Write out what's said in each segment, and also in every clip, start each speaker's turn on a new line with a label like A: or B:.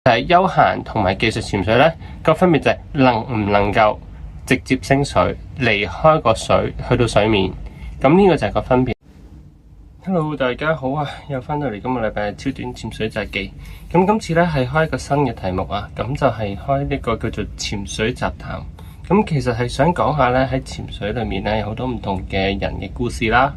A: 係休閒同埋技術潛水咧，個分別就係能唔能夠直接升水，離開個水去到水面。咁呢個就係個分別。Hello， 大家好啊！又翻到嚟今個禮拜嘅超短潛水札記。咁今次咧係開一個新嘅題目啊，咁就係開呢個叫做潛水雜談。咁其實係想講下咧喺潛水裏面咧有好多唔同嘅人嘅故事啦。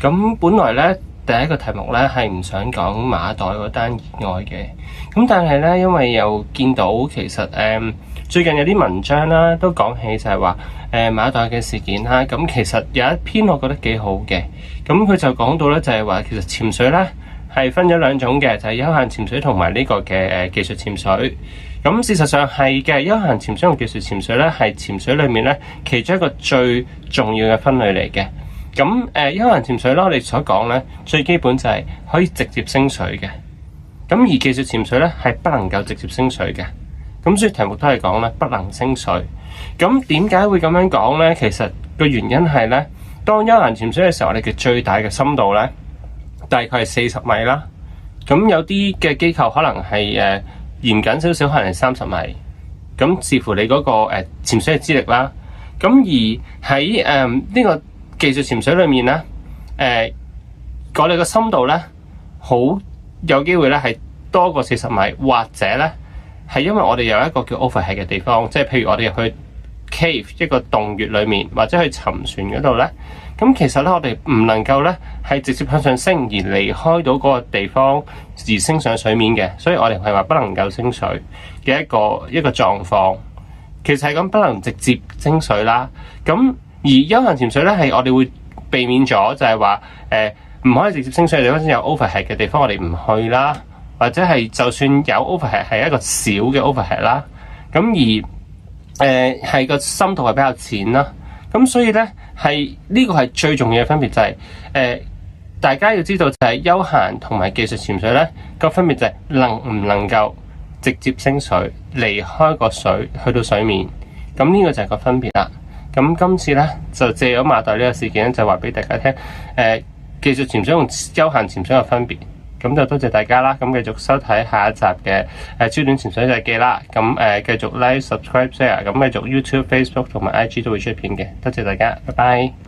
A: 咁本來咧第一個題目咧係唔想講馬代嗰單意外嘅，咁但係咧因為又見到其實最近有啲文章啦都講起就係話馬代嘅事件啦。咁其實有一篇我覺得幾好嘅，咁佢就講到咧就係話其實潛水咧係分咗兩種嘅，就係休閒潛水同埋呢個嘅技術潛水。咁事實上係嘅，休閒潛水同技術潛水咧係潛水裏面咧其中一個最重要嘅分類嚟嘅。咁休閒潛水啦，我哋所講咧最基本就係可以直接升水嘅。咁而技術潛水咧係不能夠直接升水嘅。咁所以題目都係講咧不能升水。咁點解會咁樣講咧？其實個原因係咧，當休閒潛水嘅時候，我哋嘅最大嘅深度咧大概係40米啦。咁有啲嘅機構可能係嚴謹少少，可能係30米。咁視乎你嗰個潛水嘅資歷啦。咁而喺呢個技術潛水裏面咧，我哋個深度咧好有機會咧係多過40米，或者咧係因為我哋有一個叫 overhead 嘅地方，即係譬如我哋入去 cave 一個洞穴裏面，或者去沉船嗰度咧，咁其實咧我哋唔能夠咧係直接向上升而離開到嗰個地方而升上水面嘅，所以我哋係話不能夠升水嘅一個狀況。其實係咁不能直接升水啦。咁而休閒潛水咧係我哋會避免咗，就係話唔可以直接升水嘅地方，先有 overhead 嘅地方我哋唔去啦，或者係就算有 overhead 係一個小嘅 overhead 啦。咁而係個深度係比較淺啦。咁所以咧係呢個係最重要嘅分別，就係大家要知道就係休閒同埋技術潛水咧個分別就係能唔能夠直接升水，離開個水去到水面。咁呢個就係個分別啦。咁今次咧就借咗馬代呢個事件就話俾大家聽，技術潛水同休閒潛水嘅分別。咁就多謝大家啦。咁繼續收睇下一集嘅超短潛水札記啦。咁繼續 like、subscribe、share。咁繼續 YouTube、Facebook 同埋 IG 都會出片嘅。多謝大家，拜拜。